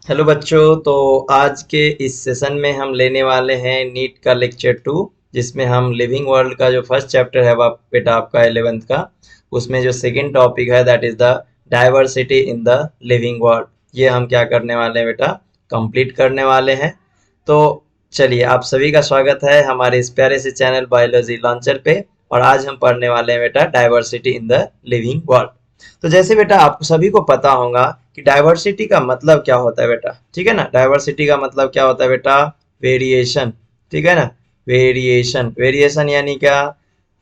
Hello बच्चों। तो आज के इस सेशन में हम लेने वाले हैं नीट का लेक्चर 2, जिसमें हम लिविंग वर्ल्ड का जो फर्स्ट चैप्टर है बेटा आपका 11th का, उसमें जो सेकंड टॉपिक है that is the diversity in the living world. ये हम क्या करने वाले हैं बेटा, कंप्लीट करने वाले हैं। तो चलिए, आप सभी का स्वागत है हमारे इस प्यारे से चैनल बायोलॉजी लॉन्चर पे। और आज हम पढ़ने वाले हैं बेटा diversity in the living world. तो जैसे बेटा आप सभी को पता होगा कि डाइवर्सिटी का मतलब क्या होता है बेटा, ठीक है ना। डाइवर्सिटी का मतलब क्या होता है बेटा, वेरिएशन, ठीक है ना। वेरिएशन, वेरिएशन यानी क्या,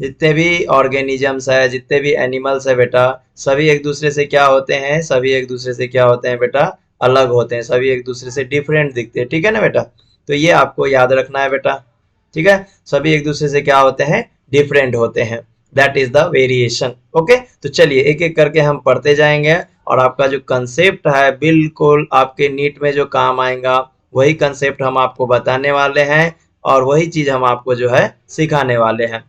जितने भी ऑर्गेनिजम्स है, जितने भी एनिमल्स है बेटा, सभी एक दूसरे से क्या होते हैं, सभी एक दूसरे से क्या होते हैं बेटा, अलग होते हैं, सभी एक दूसरे से डिफरेंट दिखते हैं, ठीक है ना बेटा। तो ये आपको याद रखना है बेटा, ठीक है। सभी एक दूसरे से क्या होते हैं, डिफरेंट होते हैं, that is the variation. Okay, तो चलिए एक एक करके हम पढ़ते जाएंगे और आपका जो कंसेप्ट है बिल्कुल आपके नीट में जो काम आएगा वही कंसेप्ट हम आपको बताने वाले हैं और वही चीज हम आपको जो है सिखाने वाले हैं।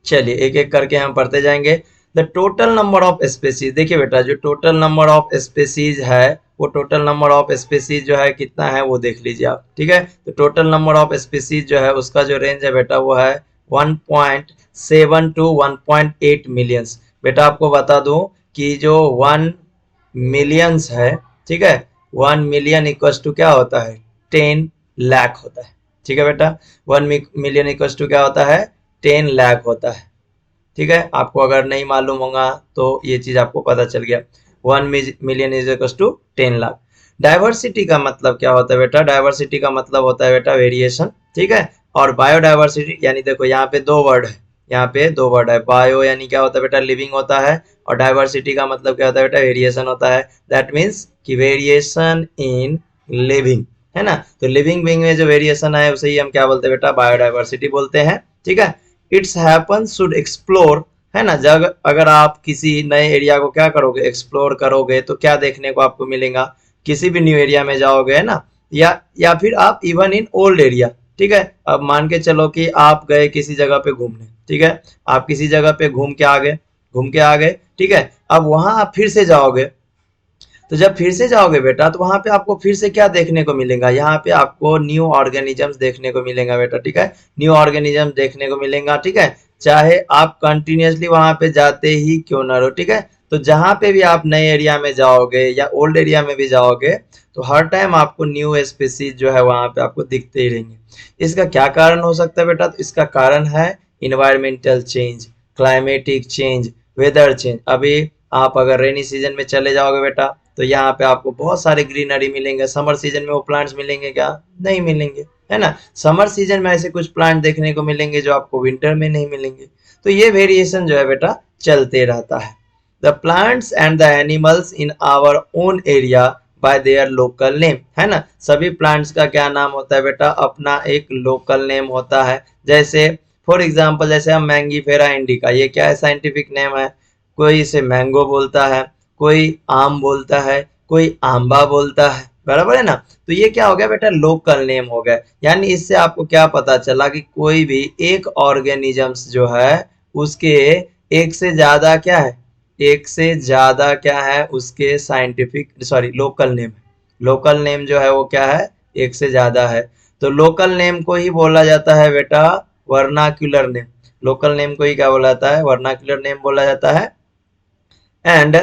चलिए एक एक करके हम पढ़ते जाएंगे। The total number of species, देखिए बेटा जो टोटल नंबर ऑफ स्पेसीज है वो टोटल नंबर ऑफ स्पेसीज जो है कितना है वो देख लीजिए आप, ठीक है। तो टोटल नंबर ऑफ स्पेसीज जो है उसका जो रेंज है बेटा वो है 1.7 टू 1.8 मिलियंस। बेटा आपको बता दूं कि जो 1 मिलियंस है, ठीक है, 1 मिलियन इक्वल्स टू क्या होता है, 10 लाख होता है, ठीक है बेटा। 1 मिलियन इक्वल्स टू क्या होता है, 10 लाख होता है, ठीक है। आपको अगर नहीं मालूम होगा तो ये चीज आपको पता चल गया। 1 million is equal to 10 lakh. Diversity का मतलब क्या होता है बेटा, डाइवर्सिटी का मतलब होता है बेटा वेरिएशन, ठीक है। और बायोडाइवर्सिटी यानी देखो यहाँ पे दो वर्ड है, यहाँ पे दो वर्ड है। बायो यानी क्या होता है बेटा, लिविंग होता है, और डाइवर्सिटी का मतलब क्या होता है बेटा, वेरिएशन होता है। दैट मीन्स कि वेरिएशन इन लिविंग, है ना। तो लिविंग बीइंग में जो वेरिएशन है उसे ही हम क्या बोलते हैं बेटा, बायोडाइवर्सिटी बोलते हैं, ठीक है। इट्स हैपन शुड एक्सप्लोर, है ना। जब अगर आप किसी नए एरिया को क्या करोगे, एक्सप्लोर करोगे, तो क्या देखने को आपको मिलेगा, किसी भी न्यू एरिया में जाओगे, है ना। या फिर आप इवन इन ओल्ड एरिया, ठीक है। अब मान के चलो कि आप गए किसी जगह पे घूमने, ठीक है। आप किसी जगह पे घूम के आ गए, ठीक है। अब वहां आप फिर से जाओगे, तो जब फिर से जाओगे बेटा तो वहां पे आपको फिर से क्या देखने को मिलेगा, यहाँ पे आपको न्यू ऑर्गेनिजम्स देखने को मिलेगा बेटा, ठीक है। न्यू ऑर्गेनिज्म देखने को मिलेगा, ठीक है। चाहे आप कंटिन्यूअसली वहां पे जाते ही क्यों ना रहो, ठीक है। तो जहां पे भी आप नए एरिया में जाओगे या ओल्ड एरिया में भी जाओगे तो हर टाइम आपको न्यू स्पीसीज जो है वहां पे आपको दिखते ही रहेंगे। इसका क्या कारण हो सकता है बेटा, तो इसका कारण है environmental change, climatic change, weather change. अभी आप अगर रेनी सीजन में चले जाओगे बेटा तो यहाँ पे आपको बहुत सारे ग्रीनरी मिलेंगे। समर सीजन में वो प्लांट्स मिलेंगे क्या, नहीं मिलेंगे, है ना। समर सीजन में ऐसे कुछ प्लांट देखने को मिलेंगे जो आपको विंटर में नहीं मिलेंगे। तो ये वेरिएशन जो है बेटा चलते रहता है। The plants and the animals in our own area by their local name, है ना। सभी प्लांट्स का क्या नाम होता है बेटा, अपना एक लोकल नेम होता है। जैसे फॉर एग्जाम्पल जैसे हम मैंगीफेरा इंडिका, ये क्या है, साइंटिफिक नेम है। कोई इसे मैंगो बोलता है, कोई आम बोलता है, कोई आंबा बोलता है, बराबर है ना। तो ये क्या हो गया बेटा, लोकल नेम हो गया। यानी इससे आपको क्या पता चला कि कोई भी एक ऑर्गेनिजम्स जो है उसके एक से ज्यादा क्या है, एक से ज्यादा क्या है उसके साइंटिफिक सॉरी लोकल नेम है। लोकल नेम जो है वो क्या है, एक से ज्यादा है। तो लोकल नेम को ही बोला जाता है बेटा वर्नाक्यूलर नेम। लोकल नेम को ही क्या बोला जाता है, वर्नाक्यूलर नेम बोला जाता है। एंड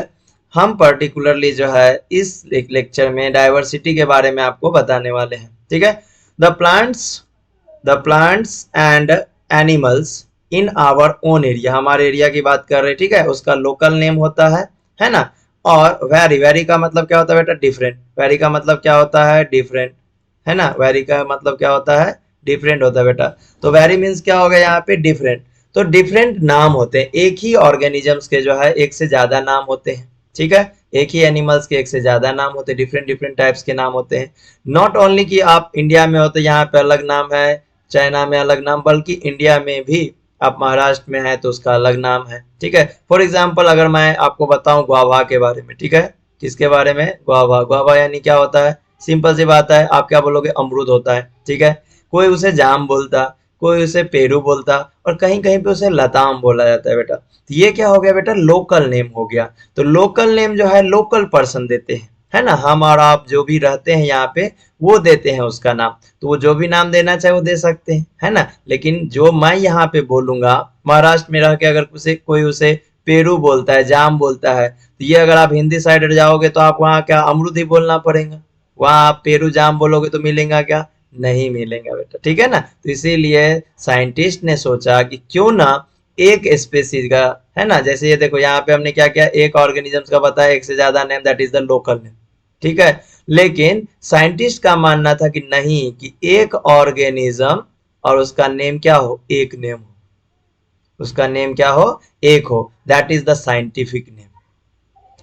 हम पर्टिकुलरली जो है इस लेक्चर में डाइवर्सिटी के बारे में आपको बताने वाले हैं, ठीक है। The plants the plants and animals in our own area, हमारे एरिया की बात कर रहे हैं, ठीक है, उसका लोकल नेम होता है ना। और वेरी, वेरी का मतलब क्या होता है बेटा, डिफरेंट। वेरी का मतलब क्या होता है, डिफरेंट, है ना। वेरी का मतलब क्या होता है, डिफरेंट होता है बेटा। तो वेरी मीन्स क्या होगा यहाँ पे, डिफरेंट। तो डिफरेंट नाम होते हैं, एक ही ऑर्गेनिजम्स के जो है एक से ज्यादा नाम होते हैं, ठीक है। एक ही एनिमल्स के एक से ज्यादा नाम होते हैं, डिफरेंट डिफरेंट टाइप्स के नाम होते हैं। नॉट ओनली कि आप इंडिया में हो तो यहाँ पे अलग नाम है, चाइना में अलग नाम, बल्कि इंडिया में भी आप महाराष्ट्र में है तो उसका अलग नाम है, ठीक है। फॉर एग्जाम्पल अगर मैं आपको बताऊं गुआवा के बारे में, ठीक है, किसके बारे में, गुआवा। गुआवा यानी क्या होता है, सिंपल सी बात है, आप क्या बोलोगे, अमरूद होता है, ठीक है। कोई उसे जाम बोलता, कोई उसे पेरू बोलता, और कहीं कहीं पे उसे लताम बोला जाता है बेटा। तो ये क्या हो गया बेटा, लोकल नेम हो गया। तो लोकल नेम जो है लोकल पर्सन देते हैं, है ना, हम और आप जो भी रहते हैं यहाँ पे वो देते हैं उसका नाम, तो वो जो भी नाम देना चाहे वो दे सकते हैं, है ना। लेकिन जो मैं यहाँ पे बोलूंगा, महाराष्ट्र में रह के अगर उसे कोई उसे पेरू बोलता है, जाम बोलता है, तो ये अगर आप हिंदी साइड जाओगे तो आप वहाँ क्या अमरूद ही बोलना पड़ेगा। वहाँ आप पेरू जाम बोलोगे तो मिलेगा क्या, नहीं मिलेगा बेटा, ठीक है ना। तो इसीलिए साइंटिस्ट ने सोचा कि क्यों ना एक स्पेसीज का, है ना, जैसे ये देखो यहाँ पे हमने क्या किया, एक ऑर्गेनिजम्स का बताया, एक से ज्यादा name, that is the local name, ठीक है। लेकिन साइंटिस्ट का मानना था कि नहीं, कि एक ऑर्गेनिज्म और उसका नेम क्या हो, एक नेम हो, उसका नेम क्या हो, एक हो, that is the scientific name,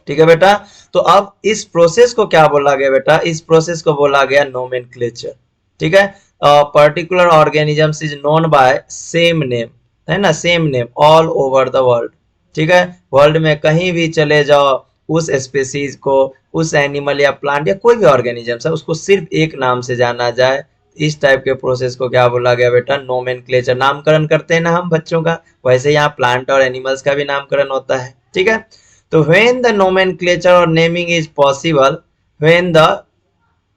ठीक है बेटा। तो अब इस प्रोसेस को क्या बोला गया बेटा, इस प्रोसेस को बोला गया नोमेनक्लेचर, ठीक है। Particular organisms is known by same name, है ना, same name all over the world, ठीक है। वर्ल्ड में कहीं भी चले जाओ, उस स्पेसीज को, उस एनिमल या प्लांट या कोई भी ऑर्गेनिजम्स है, उसको सिर्फ एक नाम से जाना जाए। इस टाइप के प्रोसेस को क्या बोला गया बेटा, नोमेनक्लेचर। नामकरण करते हैं ना हम बच्चों का, वैसे यहाँ प्लांट और एनिमल्स का भी नामकरण होता है, ठीक है। तो when the nomenclature or naming is possible when the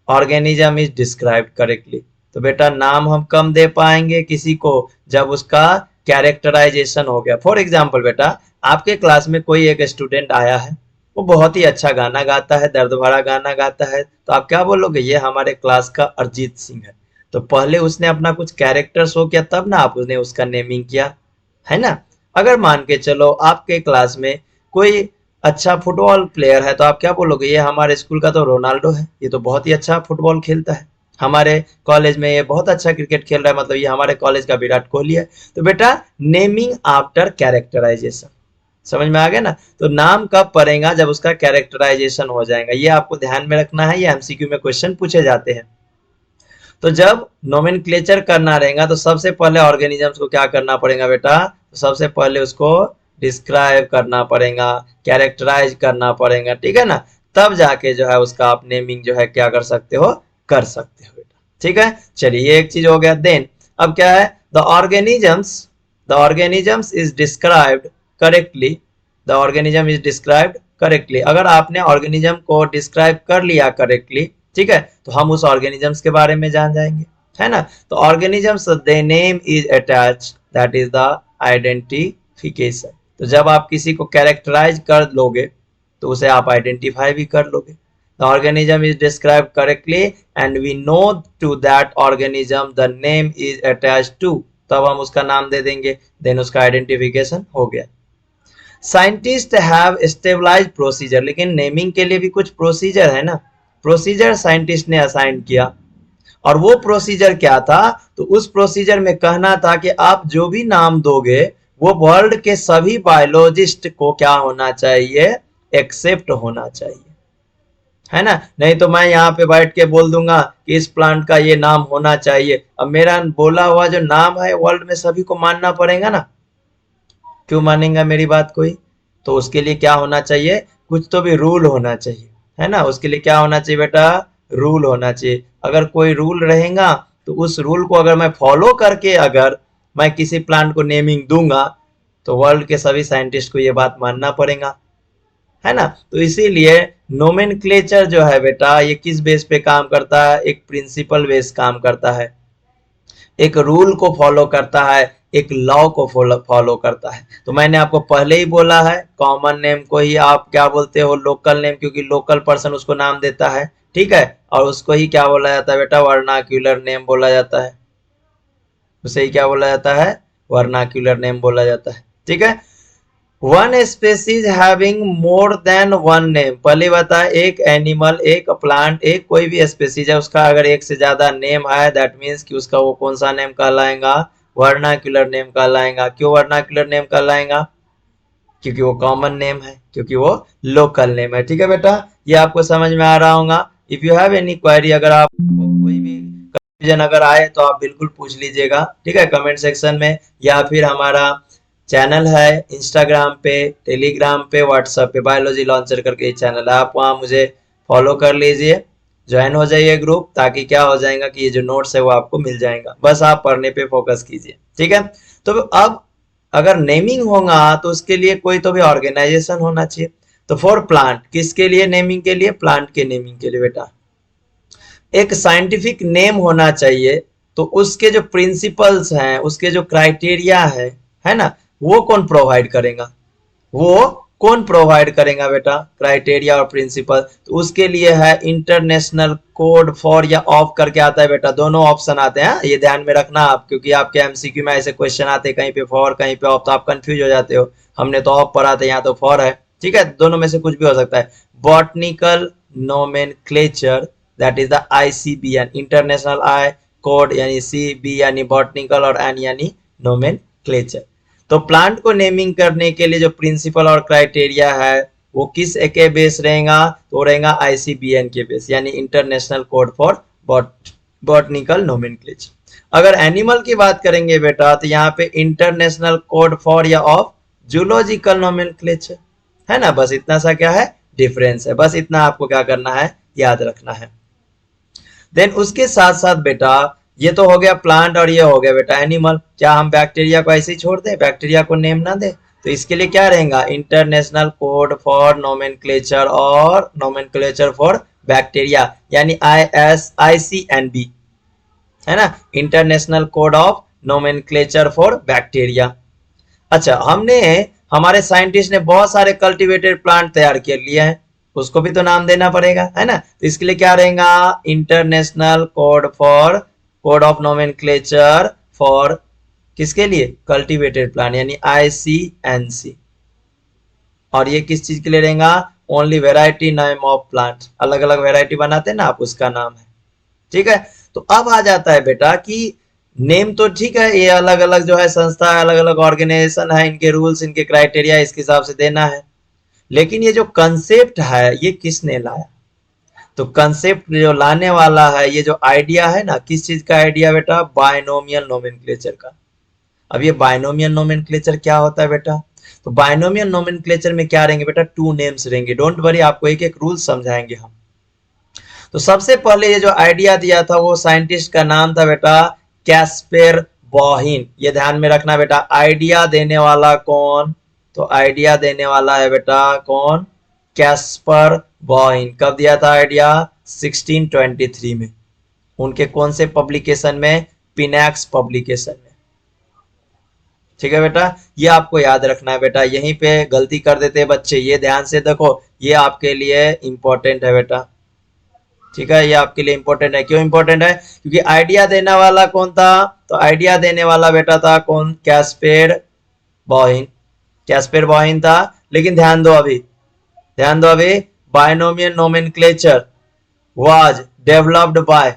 organism is described correctly, तो बेटा नाम हम कम दे पाएंगे किसी को जब उसका कैरेक्टराइजेशन हो गया। फॉर एग्जाम्पल बेटा, आपके क्लास में कोई एक स्टूडेंट आया है, वो बहुत ही अच्छा गाना गाता है, दर्द भरा गाना गाता है, तो आप क्या बोलोगे, ये हमारे क्लास का अरिजीत सिंह है। तो पहले उसने अपना कुछ कैरेक्टर शो किया, तब ना आपने उसका नेमिंग किया, है ना। अगर मान के चलो आपके क्लास में कोई अच्छा फुटबॉल प्लेयर है, तो आप क्या बोलोगे, ये हमारे स्कूल का तो रोनाल्डो है, ये तो बहुत ही अच्छा फुटबॉल खेलता है। हमारे कॉलेज में ये बहुत अच्छा क्रिकेट खेल रहा है, मतलब ये हमारे कॉलेज का विराट कोहली है। तो बेटा नेमिंग आफ्टर कैरेक्टराइजेशन, समझ में आ गया ना। तो नाम कब पड़ेगा, जब उसका कैरेक्टराइजेशन हो जाएगा, ये आपको ध्यान में रखना है, ये एमसीक्यू में क्वेश्चन पूछे जाते हैं। तो जब नोमेनक्लेचर करना रहेगा तो सबसे पहले ऑर्गेनिजम्स को क्या करना पड़ेगा बेटा, तो सबसे पहले उसको डिस्क्राइब करना पड़ेगा, कैरेक्टराइज करना पड़ेगा, ठीक है ना। तब जाके जो है उसका आप नेमिंग जो है क्या कर सकते हो, कर सकते हो बेटा, ठीक है। चलिए ये एक चीज हो गया। देन अब क्या है, the organisms is described correctly, the organism is described correctly. अगर आपने ऑर्गेनिज्म को डिस्क्राइब कर लिया करेक्टली, ठीक है, तो हम उस ऑर्गेनिजम्स के बारे में जान जाएंगे, है ना। तो organisms they name is attach, that is the identification. तो जब आप किसी को कैरेक्टराइज कर लोगे तो उसे आप आइडेंटिफाई भी कर लोगे। The organism is describe correctly and we know to that organism the name is attach to, तब हम उसका नाम दे देंगे, देन उसका आइडेंटिफिकेशन हो गया। साइंटिस्ट हैव स्टेबलाइज प्रोसीजर, लेकिन नेमिंग के लिए भी कुछ प्रोसीजर है ना, प्रोसीजर साइंटिस्ट ने असाइन किया। और वो प्रोसीजर क्या था, तो उस प्रोसीजर में कहना था कि आप जो भी नाम दोगे वो वर्ल्ड के सभी बायोलॉजिस्ट को क्या होना चाहिए, एक्सेप्ट होना चाहिए, है ना। नहीं तो मैं यहाँ पे बैठ के बोल दूंगा कि इस प्लांट का ये नाम होना चाहिए, अब मेरा बोला हुआ जो नाम है वर्ल्ड में सभी को मानना पड़ेगा ना, क्यों मानेगा मेरी बात कोई। तो उसके लिए क्या होना चाहिए, कुछ तो भी रूल होना चाहिए, है ना। उसके लिए क्या होना चाहिए बेटा, रूल होना चाहिए। अगर कोई रूल रहेगा तो उस रूल को अगर मैं फॉलो करके अगर मैं किसी प्लांट को नेमिंग दूंगा तो वर्ल्ड के सभी साइंटिस्ट को ये बात मानना पड़ेगा, है ना। तो इसीलिए नोमेनक्लेचर जो है बेटा, ये किस बेस पे काम करता है, एक प्रिंसिपल बेस काम करता है, एक रूल को फॉलो करता है, एक लॉ को फॉलो करता है। तो मैंने आपको पहले ही बोला है, कॉमन नेम को ही आप क्या बोलते हो, लोकल नेम, क्योंकि लोकल पर्सन उसको नाम देता है, ठीक है। और उसको ही क्या बोला जाता है बेटा, वर्नाक्यूलर नेम बोला जाता है, उसे ही क्या बोला जाता है, वर्नाक्यूलर नेम बोला जाता है, ठीक है। One species having more than one name, पहले बताया एक एनिमल, एक प्लांट, एक कोई भी स्पेसीज है, उसका अगर एक से ज्यादा नेम है, दैट मीन्स कि उसका वो कौन सा नेम कहलाएगा, वर्नाक्यूलर नेम कहलाएगा। क्यों वर्नाक्यूलर नेम कहलाएगा, क्योंकि वो कॉमन नेम है, क्योंकि वो लोकल नेम है, ठीक है बेटा। ये आपको समझ में आ रहा होगा। If you have any query, अगर आप कोई भी कंफ्यूजन अगर आए तो आप बिल्कुल पूछ लीजिएगा, ठीक है, कमेंट सेक्शन में, या फिर हमारा चैनल है इंस्टाग्राम पे, टेलीग्राम पे, व्हाट्सएप पे, बायोलॉजी लॉन्चर करके चैनल है, आप वहाँ मुझे फॉलो कर लीजिए, ज्वाइन हो जाइए ग्रुप, ताकि क्या हो जाएगा कि ये जो नोट्स है वो आपको मिल जाएगा, बस आप पढ़ने पे फोकस कीजिए, ठीक है। तो अब अगर नेमिंग होगा तो उसके लिए कोई तो भी ऑर्गेनाइजेशन होना चाहिए। तो फॉर प्लांट, किसके लिए नेमिंग के लिए? प्लांट के नेमिंग के लिए बेटा। एक साइंटिफिक नेम होना चाहिए, तो उसके जो प्रिंसिपल्स हैं, उसके जो क्राइटेरिया है ना, वो कौन प्रोवाइड करेगा? वो कौन प्रोवाइड करेगा बेटा? क्राइटेरिया और प्रिंसिपल। तो उसके लिए है इंटरनेशनल कोड फॉर, या ऑफ करके आता है बेटा, दोनों ऑप्शन आते हैं, ये ध्यान में रखना आप, क्योंकि आपके एमसीक्यू में ऐसे क्वेश्चन आते हैं, कहीं पे फॉर कहीं पे ऑफ, तो आप कंफ्यूज हो जाते हो। हमने तो ऑफ पढ़ा था, यहाँ तो फॉर है, ठीक है, दोनों में से कुछ भी हो सकता है। Botanical nomenclature, that is the ICBN, international I code यानी सी, बी यानी बॉटनिकल और एन यानी नोमेनक्लेचर। तो प्लांट को नेमिंग करने के लिए जो प्रिंसिपल और क्राइटेरिया है वो किस के बेस रहेगा? तो रहेगा आईसीबीएन के बेस, यानी international code for botanical nomenclature. अगर एनिमल की बात करेंगे बेटा, तो यहाँ पे इंटरनेशनल कोड फॉर या ऑफ जूलॉजिकल नोमेनक्लेचर, है ना। बस इतना सा क्या है डिफरेंस है, बस इतना आपको क्या करना है, याद रखना है। देन उसके साथ साथ बेटा, ये तो हो गया प्लांट और ये हो गया बेटा एनिमल। क्या हम बैक्टीरिया को ऐसे ही छोड़ दें, बैक्टीरिया को नेम ना दे? तो इसके लिए क्या रहेगा? इंटरनेशनल कोड फॉर नोमेनक्लेचर और नोमेनक्लेचर फॉर बैक्टीरिया, यानी ISICNB, है ना, international code of nomenclature for bacteria. अच्छा, हमारे साइंटिस्ट ने बहुत सारे कल्टीवेटेड प्लांट तैयार कर लिए हैं, उसको भी तो नाम देना पड़ेगा, है ना। तो इसके लिए क्या रहेगा? International code of nomenclature for, किसके लिए? कल्टीवेटेड प्लांट, यानी ICNC। और ये किस चीज के लिए रहेगा? Only variety name of plant, अलग अलग वेराइटी बनाते हैं ना आप, उसका नाम है, ठीक है। तो अब आ जाता है बेटा कि नेम तो ठीक है, ये अलग अलग जो है संस्था है, अलग अलग ऑर्गेनाइजेशन है, इनके रूल्स, इनके क्राइटेरिया इसके हिसाब से देना है, लेकिन ये जो कंसेप्ट है ये किसने लाया? तो कंसेप्ट जो लाने वाला है, ये जो आइडिया है ना, किस चीज का आइडिया बेटा? बायनोमियल नोमेनक्लेचर का। अब ये बायनोमियल नोमेनक्लेचर क्या होता है बेटा? तो बायनोमियल नोमेनक्लेचर में क्या रहेंगे बेटा? 2 नेम्स रहेंगे, डोंट वरी, आपको एक एक रूल समझाएंगे हम। तो सबसे पहले ये जो आइडिया दिया था वो साइंटिस्ट का नाम था बेटा कैस्पर बॉहिन। ये ध्यान में रखना बेटा, आइडिया देने वाला कौन? तो आइडिया देने वाला है बेटा कौन? कैस्पर बॉहिन। कब दिया था आइडिया? 1623 में। उनके कौन से पब्लिकेशन में? पिनैक्स पब्लिकेशन में, ठीक है बेटा। ये आपको याद रखना है बेटा, यहीं पे गलती कर देते हैं बच्चे, ये ध्यान से देखो, ये आपके लिए इंपॉर्टेंट है बेटा, ठीक है। ये आपके लिए इंपॉर्टेंट है, क्यों इंपॉर्टेंट है? क्योंकि आइडिया देने वाला कौन था? तो आइडिया देने वाला बेटा था कौन? कैस्पर बॉहिन। कैस्पर बॉहिन था, लेकिन ध्यान दो अभी, binomial nomenclature was developed by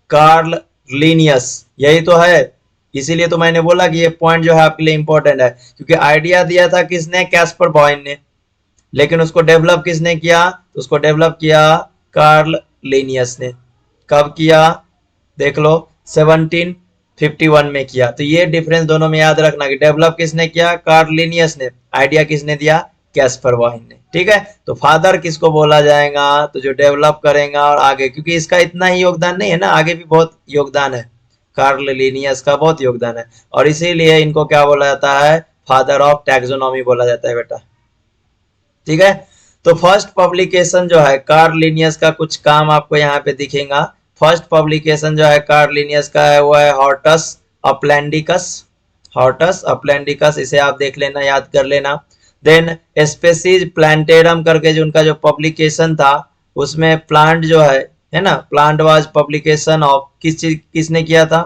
Karl Linnaeus, यही तो है। इसीलिए तो मैंने बोला कि ये पॉइंट जो है आपके लिए इंपॉर्टेंट है, क्योंकि आइडिया दिया था किसने? कैस्पर बॉहिन ने, लेकिन उसको डेवलप किसने किया? तो उसको डेवलप किया कार्ल लिनियस ने। कब किया? देख लो, 1751 में किया। तो ये डिफरेंस दोनों में याद रखना कि डेवलप किसने किया? कार्ल लिनियस ने। आइडिया किसने दिया? कैस्पर बॉहिन ने, ठीक है। तो फादर किसको बोला जाएगा? तो जो डेवलप करेगा और आगे, क्योंकि इसका इतना ही योगदान नहीं है ना, आगे भी बहुत योगदान है, कार्ल लिनियस का बहुत योगदान है, और इसीलिए इनको क्या बोला जाता है? फादर ऑफ टैक्सोनॉमी बोला जाता है बेटा, ठीक है। तो फर्स्ट पब्लिकेशन जो है कार्ल लिनियस का, कुछ काम आपको यहाँ पे दिखेगा। फर्स्ट पब्लिकेशन जो है कार्ल लिनियस का है वो है हॉर्टस अपलैंडिकस। हॉर्टस अपलैंडिकस, इसे आप देख लेना, याद कर लेना। देन स्पेसीज प्लांटेरम करके जो उनका जो पब्लिकेशन था, उसमें प्लांट जो है ना, प्लांट वाज पब्लिकेशन ऑफ, किसने किया था?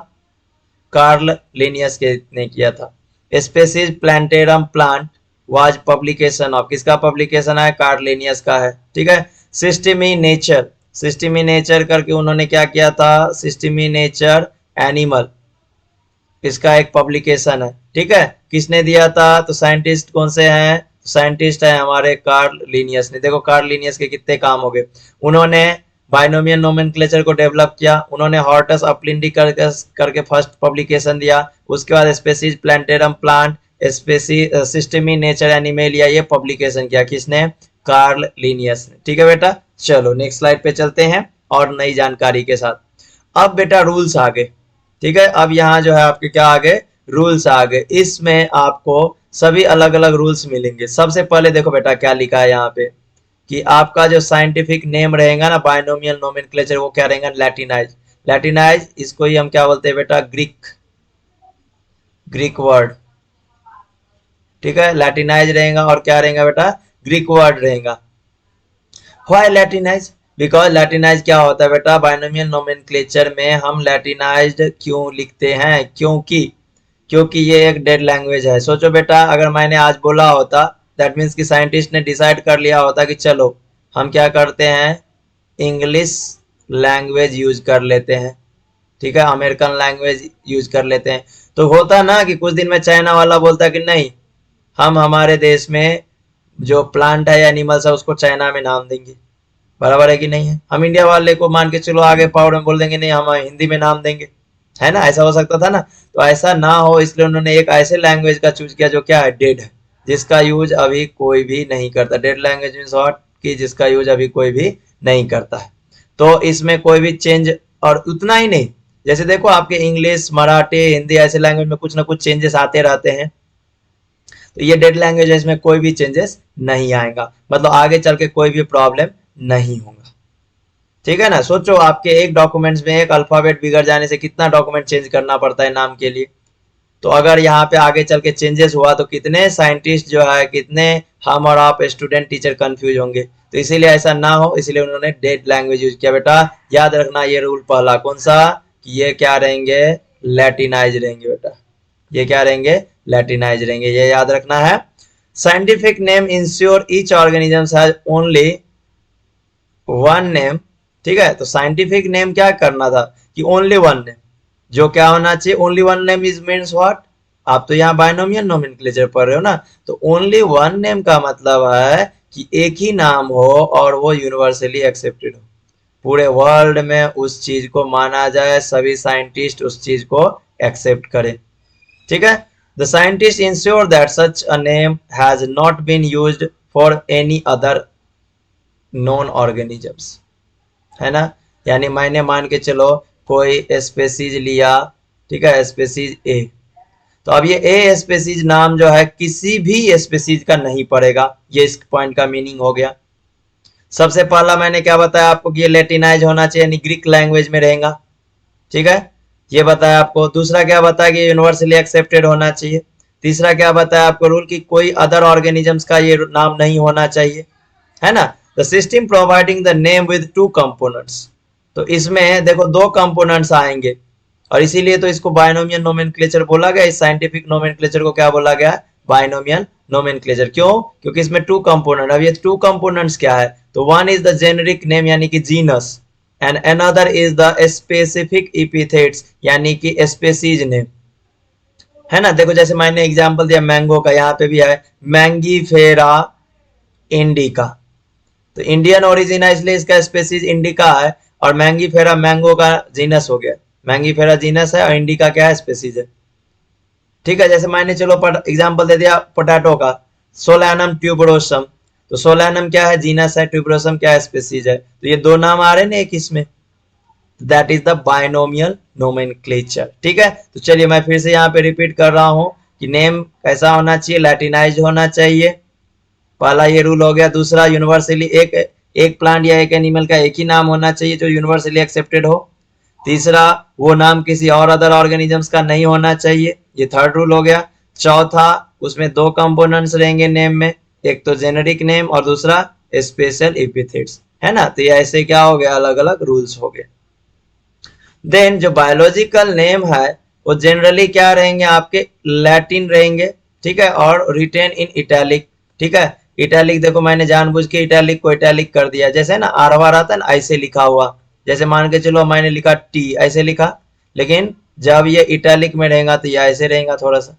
कार्ल लिनियस ने किया था। Species plantarum plant was publication of, किसका पब्लिकेशन है? कार्ल लिनियस का है, ठीक है। सिस्टमी नेचर, सिस्टमी नेचर करके उन्होंने क्या किया था? सिस्टमी नेचर एनिमल, इसका एक पब्लिकेशन है, ठीक है। किसने दिया था? तो साइंटिस्ट कौन से हैं? साइंटिस्ट है हमारे कार्ल लिनियस ने। देखो कार्ल लिनियस के कितने काम हो गए, उन्होंने बायनोमियल नोमेनक्लेचर को डेवलप किया, उन्होंने हॉर्टस अपलिंडी करके फर्स्ट पब्लिकेशन दिया, उसके बाद स्पेसीज प्लांटेरम प्लांट, सिस्टमी नेचर एनिमेलिया, ये पब्लिकेशन किया किसने? कार्ल लिनियस ने, ठीक है बेटा। चलो नेक्स्ट स्लाइड पे चलते हैं और नई जानकारी के साथ। अब बेटा रूल्स आ गए, ठीक है। अब यहाँ जो है आपके क्या आ गए? रूल्स आ गए। इसमें आपको सभी अलग अलग रूल्स मिलेंगे। सबसे पहले देखो बेटा क्या लिखा है यहाँ पे कि आपका जो साइंटिफिक नेम रहेगा ना बायनोमियल नोमेनक्लेचर, वो क्या रहेगा, लैटिनाइज। लैटिनाइज इसको ही हम क्या बोलते हैं बेटा, ग्रीक, ग्रीक वर्ड, ठीक है, लैटिनाइज रहेगा। और क्या रहेगा बेटा, ग्रीक वर्ड रहेगा। व्हाई लैटिनाइज, बिकॉज लैटिनाइज क्या होता है बेटा, बायनोमियल नोमेनक्लेचर में हम लैटिनाइज्ड क्यों लिखते हैं, क्योंकि ये एक डेड लैंग्वेज है। सोचो बेटा अगर मैंने आज बोला होता, दैट मीन्स कि साइंटिस्ट ने डिसाइड कर लिया होता कि चलो हम क्या करते हैं, इंग्लिश लैंग्वेज यूज कर लेते हैं, ठीक है, अमेरिकन लैंग्वेज यूज कर लेते हैं, तो होता ना कि कुछ दिन में चाइना वाला बोलता कि नहीं, हम हमारे देश में जो प्लांट है या एनिमल्स है उसको चाइना में नाम देंगे। बराबर है कि नहीं है। हम इंडिया वाले को मान के चलो आगे पावर में बोल देंगे नहीं, हम हिंदी में नाम देंगे, है ना, ऐसा हो सकता था ना। तो ऐसा ना हो इसलिए उन्होंने एक ऐसे लैंग्वेज का चूज किया जो क्या है, डेड है, जिसका यूज अभी कोई भी नहीं करता। डेड लैंग्वेज मीन्स व्हाट, कि जिसका यूज अभी कोई भी नहीं करता है। तो इसमें कोई भी चेंज, और उतना ही नहीं, जैसे देखो आपके इंग्लिश, मराठी, हिंदी ऐसे लैंग्वेज में कुछ ना कुछ चेंजेस आते रहते हैं, तो ये डेड लैंग्वेज है, इसमें कोई भी चेंजेस नहीं आएगा, मतलब आगे चल के कोई भी प्रॉब्लम नहीं होगा, ठीक है ना। सोचो आपके एक डॉक्यूमेंट्स में एक अल्फाबेट बिगड़ जाने से कितना डॉक्यूमेंट चेंज करना पड़ता है नाम के लिए। तो अगर यहाँ पे आगे चल के चेंजेस हुआ तो कितने साइंटिस्ट जो है, कितने हम और आप स्टूडेंट टीचर कंफ्यूज होंगे। तो इसीलिए ऐसा ना हो, इसलिए उन्होंने डेड लैंग्वेज यूज किया। बेटा याद रखना ये रूल पहला कौन सा, कि ये क्या रहेंगे, लैटिनाइज रहेंगे बेटा, ये क्या रहेंगे, लैटिनाइज रहेंगे, ये याद रखना है। Scientific name ensure each organism has only one name, ठीक है। तो साइंटिफिक नेम क्या करना था कि ओनली वन नेम, जो क्या होना चाहिए, only one name is means what, आप तो यहाँ बायनोमियल नोमेनक्लेचर पढ़ रहे हो ना, तो ओनली वन नेम का मतलब है कि एक ही नाम हो और वो यूनिवर्सली एक्सेप्टेड हो, पूरे वर्ल्ड में उस चीज को माना जाए, सभी साइंटिस्ट उस चीज को एक्सेप्ट करें, ठीक है। The scientist ensure that such a name has not been used for any other non organisms, है ना। यानी मैंने मान के चलो कोई स्पेसीज लिया, ठीक है, स्पेसीज ए, तो अब ये ए स्पेसीज नाम जो है किसी भी स्पेसीज का नहीं पड़ेगा, ये इस पॉइंट का मीनिंग हो गया। सबसे पहला मैंने क्या बताया आपको कि ये लैटिनाइज होना चाहिए, यानी ग्रीक लैंग्वेज में रहेगा, ठीक है, ये बताया आपको। दूसरा क्या बताया कि यूनिवर्सली एक्सेप्टेड होना चाहिए। तीसरा क्या बताया आपको रूल कि कोई अदर ऑर्गेनिजम्स का ये नाम नहीं होना चाहिए, है ना। The system providing the name with two components, तो इसमें देखो दो कंपोनेंट्स आएंगे, और इसीलिए तो इसको बायनोमियल नोमेनक्लेचर बोला गया। इस साइंटिफिक नोमेनक्लेचर को क्या बोला गया, बायनोमियल नोमेनक्लेचर। क्यों, क्योंकि इसमें टू कंपोनेंट। अब ये टू कंपोनेंट्स क्या है, तो one is the generic name यानी कि genus, and another is the specific epithets यानी कि स्पेसीज नेम, है ना। देखो जैसे मैंने एग्जांपल दिया मैंगो का, यहाँ पे भी है मैंगीफेरा इंडिका, तो इंडियन ओरिजिन है इसलिए इसका स्पेसीज इंडिका है, और मैंगीफेरा मैंगो का जीनस हो गया, मैंगीफेरा जीनस है और इंडिका क्या है, स्पेसीज है, ठीक है। जैसे मैंने चलो एग्जांपल दे दिया पोटैटो का, सोलैनम ट्यूबरोसम, तो सोलैनम क्या है, जीनस है, ट्यूबरोसम क्या है, स्पेसीज है, तो ये दो नाम आ रहे हैं ना एक इसमें, that is the binomial nomenclature, ठीक है। तो चलिए मैं फिर से यहाँ पे रिपीट कर रहा हूँ कि नेम कैसा होना चाहिए, लैटिनाइज होना चाहिए, पहला ये रूल हो गया। दूसरा यूनिवर्सली एक प्लांट या एक एनिमल का एक ही नाम होना चाहिए जो यूनिवर्सली एक्सेप्टेड हो। तीसरा वो नाम किसी और अदर ऑर्गेनिजम्स का नहीं होना चाहिए, ये थर्ड रूल हो गया। चौथा उसमें दो कंपोनेंट्स रहेंगे नेम में, एक तो जेनेरिक नेम और दूसरा स्पेशल एपिथेट्स, है ना। तो ये ऐसे क्या हो गया, अलग अलग रूल्स हो गए। देन जो बायोलॉजिकल नेम है वो जनरली क्या रहेंगे, आपके लैटिन रहेंगे, ठीक है, और रिटेन इन इटैलिक, ठीक है। इटैलिक देखो मैंने जानबूझ के इटैलिक को इटैलिक कर दिया, जैसे ना आरवा रहता है ना ऐसे लिखा हुआ, जैसे मान के चलो मैंने लिखा टी ऐसे लिखा, लेकिन जब ये इटैलिक में रहेगा तो ये ऐसे रहेगा, थोड़ा सा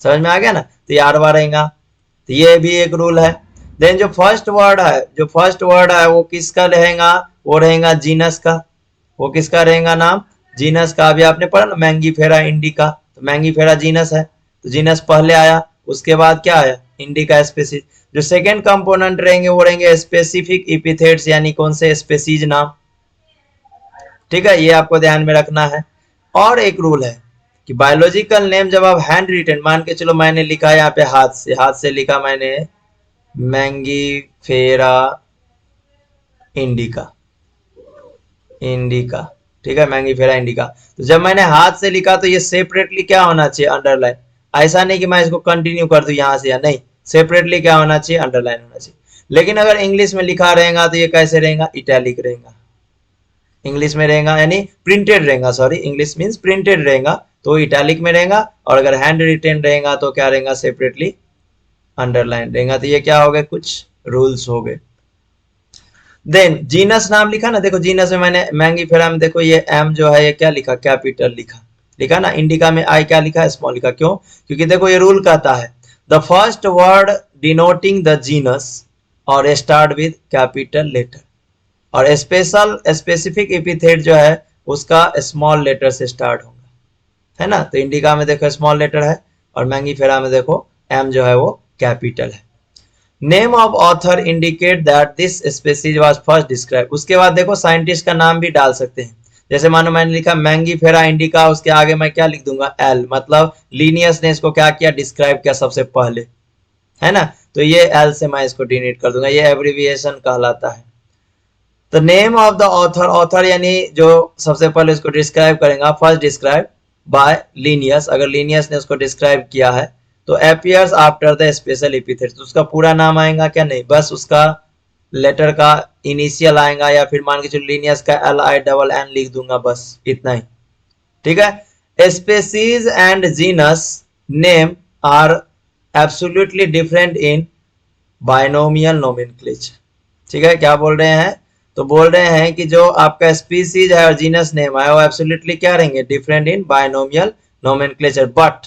समझ में आ गया ना, तो ये आरवा रहेगा, तो ये भी एक रूल है। देन जो फर्स्ट वर्ड है, जो फर्स्ट वर्ड है वो किसका रहेगा, वो रहेगा जीनस का, वो किसका रहेगा नाम, जीनस का। अभी आपने पढ़ा ना मैंगीफेरा इंडिका, तो मैंगीफेरा जीनस है, तो जीनस पहले आया, उसके बाद क्या आया, इंडिका स्पेसीज। जो सेकेंड कंपोनेंट रहेंगे वो रहेंगे स्पेसिफिक एपिथेट्स, यानी कौन से स्पेसीज नाम, ठीक है, ये आपको ध्यान में रखना है। और एक रूल है कि बायोलॉजिकल नेम जब आप हैंड रिटन, मान के चलो मैंने लिखा यहाँ पे हाथ से लिखा मैंने मैंगीफेरा इंडिका, इंडिका, ठीक है, मैंगीफेरा इंडिका। तो जब मैंने हाथ से लिखा तो ये सेपरेटली क्या होना चाहिए, अंडरलाइन। ऐसा नहीं कि मैं इसको कंटिन्यू कर दूं यहाँ से, या नहीं, सेपरेटली क्या होना चाहिए, अंडरलाइन होना चाहिए। लेकिन अगर इंग्लिश में लिखा रहेगा तो ये कैसे रहेगा, इटैलिक रहेगा, इंग्लिश में रहेगा, यानी प्रिंटेड रहेगा, सॉरी इंग्लिश मीन्स प्रिंटेड रहेगा तो इटैलिक में रहेगा। और अगर हैंड रिटेन रहेगा तो क्या रहेगा, सेपरेटली अंडरलाइन रहेगा। तो ये क्या हो गए, कुछ रूल्स हो गए। देन जीनस नाम लिखा ना, देखो जीनस में मैंने मैंगीफेरा में देखो ये एम जो है ये क्या लिखा, कैपिटल लिखा, लिखा ना। इंडिका में आई क्या लिखा, स्मॉल लिखा। क्यों, क्योंकि देखो ये रूल कहता है the first word denoting the genus और स्टार्ट विद कैपिटल लेटर, और स्पेशल स्पेसिफिक एपिथेट जो है उसका स्मॉल लेटर से स्टार्ट होगा, है ना। तो इंडिका में देखो स्मॉल लेटर है और मैंगीफेरा में देखो एम जो है वो कैपिटल है। Name of author indicate that this species was first describe. उसके बाद देखो साइंटिस्ट का नाम भी डाल सकते हैं, जैसे मानो मैंने लिखा मैंगीफेरा इंडिका, उसके आगे मैं क्या लिख दूंगा, एल, मतलब लिनियस ने इसको क्या किया, डिस्क्राइब किया सबसे पहले, है ना। तो ये एल से मैं इसको डिनोट कर दूंगा, ये एब्रिविएशन कहलाता है। तो name of the author, author यानी जो सबसे पहले इसको डिस्क्राइब करेगा, फर्स्ट डिस्क्राइब बाय लिनियस, अगर लिनियस ने उसको डिस्क्राइब किया है तो appears after the special epithet, तो उसका पूरा नाम आएगा क्या, नहीं, बस उसका लेटर का इनिशियल आएगा, या फिर मान के चलो लिनियस का LINN लिख दूंगा, बस इतना ही, ठीक है। Species and genus name are absolutely different in binomial nomenclature, ठीक है। क्या बोल रहे हैं, तो बोल रहे हैं कि जो आपका स्पीसीज है और जीनस नेम है वो एब्सोल्युटली क्या रहेंगे, different in binomial nomenclature, but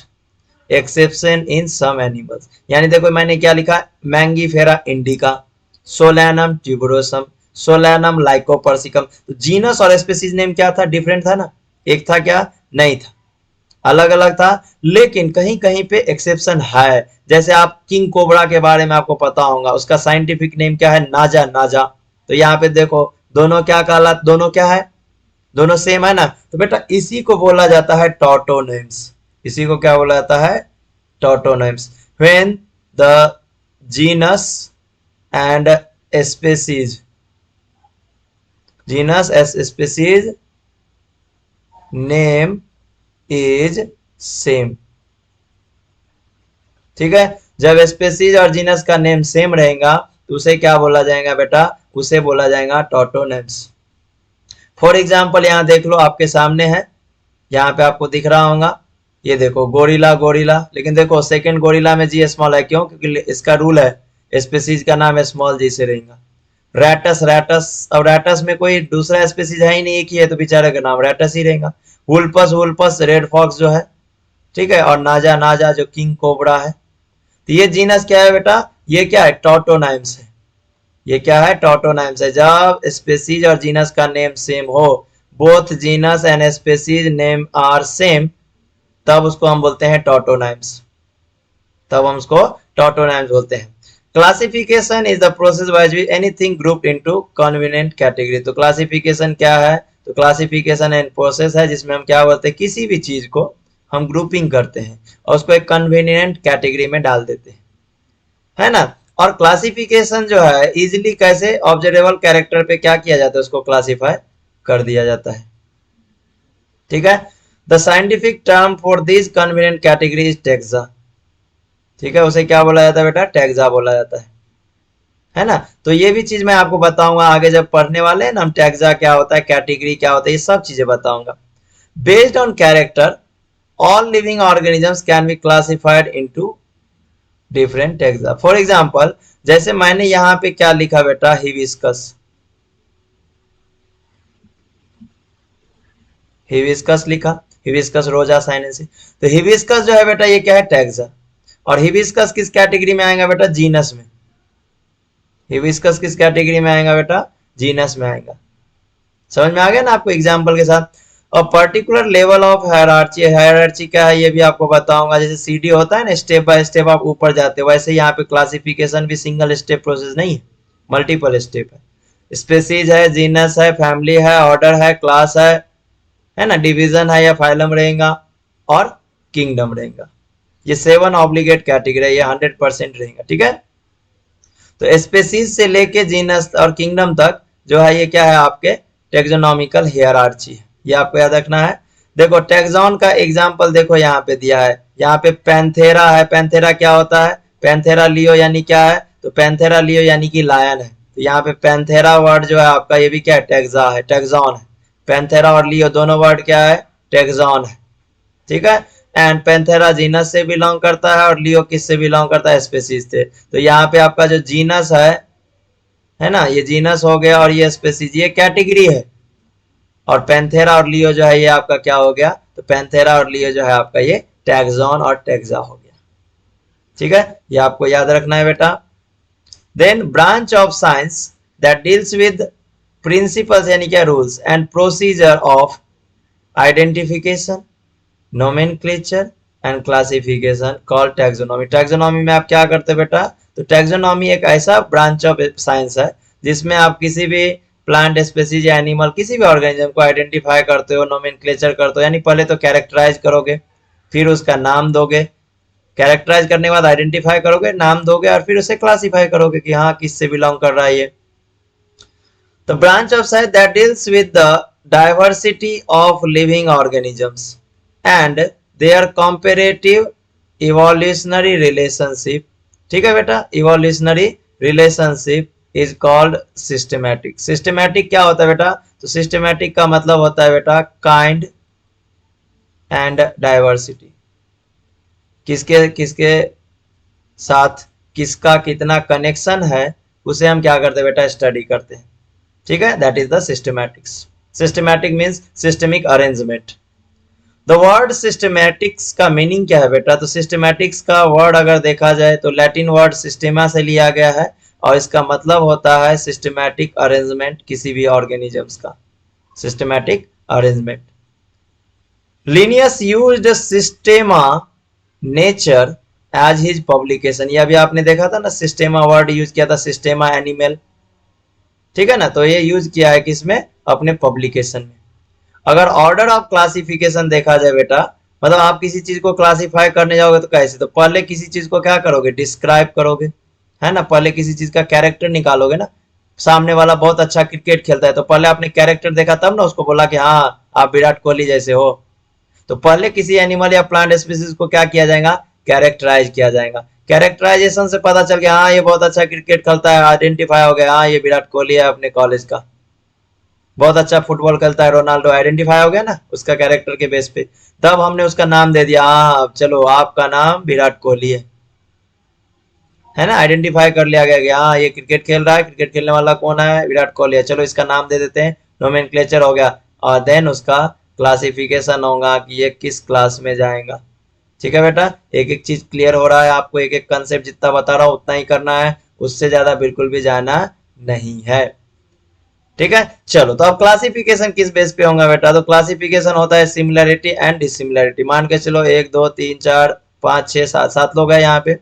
exception in some animals. यानी देखो मैंने क्या लिखा, Mangifera indica, Solanum tuberosum, Solanum lycopersicum. तो जीनस और स्पीसीज नेम क्या था, डिफरेंट था ना, एक था क्या, नहीं था, अलग अलग था। लेकिन कहीं कहीं पे एक्सेप्शन है, जैसे आप किंग कोबरा के बारे में आपको पता होगा, उसका साइंटिफिक नेम क्या है, नाजा, नाजा। तो यहाँ पे देखो दोनों क्या कहला, दोनों क्या है, दोनों सेम है ना। तो बेटा इसी को बोला जाता है टॉटोनिम्स, इसी को क्या बोला जाता है, tautonyms. When the genus and species, genus as species name is same, ठीक है। जब स्पीसीज और जीनस का नेम सेम रहेगा तो उसे क्या बोला जाएगा बेटा, उसे बोला जाएगा टॉटोनिम्स। फॉर एग्जाम्पल यहाँ देख लो आपके सामने है, यहाँ पे आपको दिख रहा होगा, ये देखो गोरिल्ला, गोरिल्ला, लेकिन देखो सेकंड गोरिल्ला में जी स्मॉल है, क्यों, क्योंकि इसका रूल है स्पीसीज का नाम स्मॉल जी से रहेगा। रैटस, रैटस, अब रैटस में कोई दूसरा स्पीसीज है ही नहीं, एक ही है, तो बेचारे का नाम रैटस ही रहेगा। वुल्पस, वुल्पस रेड फॉक्स जो है, ठीक है, और नाजा, नाजा जो किंग कोबरा है। तो ये जीनस क्या है बेटा, ये क्या है, टॉटोनाइम्स है, ये क्या है, टॉटोनाइम्स है। जब स्पीसीज और जीनस का नेम सेम हो, both genus and species name are same, तब उसको हम बोलते हैं टॉटोनाइम्स, तब हम उसको टॉटोनाइम्स बोलते हैं। Classification is the process by which anything grouped into convenient category. तो क्लासिफिकेशन क्या है, तो क्लासिफिकेशन एंड प्रोसेस है जिसमें हम क्या बोलते हैं, किसी भी चीज को हम ग्रुपिंग करते हैं और उसको एक कन्वीनिएंट कैटेगरी में डाल देते हैं, है ना। और क्लासिफिकेशन जो है इजिली कैसे, ऑब्जर्वेबल कैरेक्टर पे क्या किया जाता है, उसको क्लासिफाई कर दिया जाता है, ठीक है। The scientific term for this convenient category is taxa, ठीक है, उसे क्या बोला जाता है बेटा, टैक्सा बोला जाता है ना। तो ये भी चीज मैं आपको बताऊंगा आगे जब पढ़ने वाले हैं ना हम, टैक्सा क्या होता है, कैटेगरी क्या होता है, ये सब चीजें बताऊंगा। Based on character all living organisms can be classified into different taxa। For example जैसे मैंने यहां पे क्या लिखा बेटा, हिबिस्कस, हिबिस्कस लिखा, हिबिस्कस रोजा साइनेंसी। तो हिबिस्कस जो है बेटा ये क्या है, टैक्सा। और हिबिस्कस किस कैटेगरी में आएगा बेटा, जीनस में। हिबिस्कस किस कैटेगरी में आएगा बेटा, जीनस में आएगा। समझ में आ गया ना आपको एग्जाम्पल के साथ। और particular level of hierarchy, hierarchy क्या है ये भी आपको बताऊंगा। जैसे सीडी होता है ना, स्टेप बाय स्टेप आप ऊपर जाते हो, वैसे यहाँ पे क्लासिफिकेशन भी सिंगल स्टेप प्रोसेस नहीं है, मल्टीपल स्टेप है। स्पेसीज है, जीनस है, फैमिली है, ऑर्डर है, क्लास है ना, डिवीजन है या फाइलम रहेगा, और किंगडम रहेगा। ये 7 ऑब्लिगेट कैटेगरी है, ये 100% रहेगा। ठीक है, तो स्पेसीज से लेके जीनस और किंगडम तक जो है ये क्या है आपके टेक्सोनॉमिकल हियरार्ची है, ये आपको याद रखना है। देखो टेक्सॉन का एग्जांपल देखो यहाँ पे दिया है, यहाँ पे पैंथेरा है। पैंथेरा क्या होता है? पैंथेरा लियो यानी क्या है? तो पैंथेरा लियो यानी कि लायन है। तो यहाँ पे पैंथेरा वर्ड जो है आपका ये भी क्या है? टेक्सा है, टेक्सॉन है। पैंथेरा और लियो दोनों वर्ड क्या है? टेक्सॉन है। ठीक है, एंड पैंथेरा जीनस से बिलोंग करता है और लियो किस से बिलोंग करता है? स्पेसीज से। तो यहाँ पे आपका जो जीनस है ना, ये जीनस हो गया और ये स्पेसीज, ये कैटेगरी है। और पैंथेरा और लियो जो है ये आपका क्या हो गया? तो पैंथेरा और लियो जो है आपका ये टैक्सॉन और टेक्सा हो गया। ठीक है, ये आपको याद रखना है बेटा। Then branch of science that deals with principles यानी क्या? Rules and procedure of identification, nomenclature and classification called taxonomy. Taxonomy में आप क्या करते हैं बेटा? तो टैक्सोनॉमी एक ऐसा ब्रांच ऑफ साइंस है जिसमें आप किसी भी प्लांट स्पेसीज या एनिमल किसी भी ऑर्गेनिज्म को आइडेंटिफाई करते हो, नोमेनक्लेचर करते हो, यानी पहले तो कैरेक्टराइज करोगे, फिर उसका नाम दोगे, कैरेक्टराइज करने के बाद आइडेंटिफाई करोगे, नाम दोगे और फिर उसे क्लासिफाई करोगे कि हाँ किससे बिलोंग कर रहा है ये। तो branch of science that deals with the diversity of living organisms and their comparative evolutionary relationship. ठीक है बेटा, evolutionary relationship is called systematic. Systematic क्या होता है बेटा? तो सिस्टमैटिक का मतलब होता है बेटा काइंड एंड डाइवर्सिटी। किसके किसके साथ किसका कितना कनेक्शन है उसे हम क्या करते हैं बेटा? स्टडी करते हैं। ठीक है, that is the systematics. Systematic means systemic arrangement. The word systematics का मीनिंग क्या है बेटा? तो सिस्टमैटिक्स का वर्ड अगर देखा जाए तो लैटिन वर्ड सिस्टेमा से लिया गया है और इसका मतलब होता है सिस्टमैटिक अरेंजमेंट किसी भी ऑर्गेनिजम्स का, systematic arrangement. Linnaeus used Systema Naturae as his publication. ये अभी आपने देखा था ना, सिस्टेमा वर्ड यूज किया था, सिस्टेमा एनिमल। ठीक है ना, तो ये यूज किया है किसमें? अपने पब्लिकेशन में। अगर ऑर्डर ऑफ क्लासिफिकेशन देखा जाए बेटा, मतलब आप किसी चीज को क्लासिफाई करने जाओगे तो कैसे? तो पहले किसी चीज को क्या करोगे? डिस्क्राइब करोगे, है ना। पहले किसी चीज का कैरेक्टर निकालोगे ना। सामने वाला बहुत अच्छा क्रिकेट खेलता है तो पहले आपने कैरेक्टर देखा तब ना उसको बोला कि हाँ आप विराट कोहली जैसे हो। तो पहले किसी एनिमल या प्लांट स्पीसीज को क्या किया जाएगा? कैरेक्टराइज किया जाएगा। कैरेक्टराइजेशन से पता चल गया हाँ ये बहुत अच्छा क्रिकेट खेलता है, आइडेंटिफाई हो गया हाँ ये विराट कोहली है अपने कॉलेज का, बहुत अच्छा फुटबॉल खेलता है रोनाल्डो, आइडेंटिफाई हो गया ना उसका कैरेक्टर के बेस पे। तब हमने उसका नाम दे दिया, हाँ चलो आपका नाम विराट कोहली है ना। आइडेंटिफाई कर लिया गया कि हाँ ये क्रिकेट खेल रहा है, क्रिकेट खेलने वाला कौन है? विराट कोहली है, चलो इसका नाम दे देते हैं, नोमेनक्लेचर हो गया। और देन उसका क्लासिफिकेशन होगा कि ये किस क्लास में जाएगा। ठीक है बेटा, एक एक चीज क्लियर हो रहा है आपको, एक एक कंसेप्ट जितना बता रहा हूं उतना ही करना है, उससे ज्यादा बिल्कुल भी जाना नहीं है। ठीक है, चलो तो अब क्लासिफिकेशन किस बेस पे होगा बेटा? तो क्लासिफिकेशन होता है सिमिलरिटी एंड डिसिमिलरिटी। मान के चलो 1 2 3 4 5 6 7 लोग हैं यहाँ पे,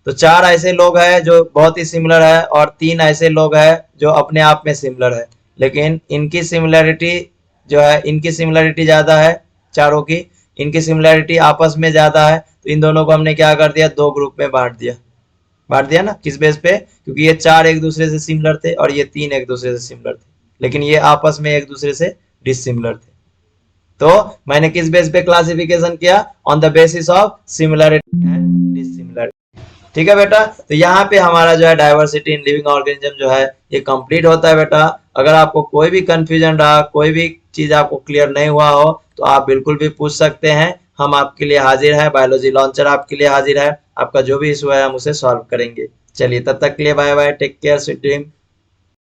तो 4 ऐसे लोग हैं जो बहुत ही सिमिलर है और 3 ऐसे लोग हैं जो अपने आप में सिमिलर है, लेकिन इनकी सिमिलरिटी जो है, इनकी सिमिलरिटी ज्यादा है चारों की, इनकी सिमिलरिटी आपस में ज्यादा है। तो इन दोनों को हमने क्या कर दिया? 2 ग्रुप में बांट दिया ना। किस बेस पे? क्योंकि ये 4 एक दूसरे से सिमिलर थे और ये 3 एक दूसरे से सिमिलर थे, लेकिन ये आपस में एक दूसरे से डिसिमिलर थे। तो मैंने किस बेस पे क्लासिफिकेशन किया? On the basis of similarity and dissimilarity. ठीक है बेटा, तो यहाँ पे हमारा जो है डाइवर्सिटी इन लिविंग ऑर्गेनिज्म जो है ये कंप्लीट होता है बेटा। अगर आपको कोई भी कंफ्यूजन रहा, कोई भी चीज आपको क्लियर नहीं हुआ हो तो आप बिल्कुल भी पूछ सकते हैं, हम आपके लिए हाजिर है। बायोलॉजी लॉन्चर आपके लिए हाजिर है, आपका जो भी इशू है हम उसे सॉल्व करेंगे। चलिए तब तक के लिए bye bye, take care sweet dream.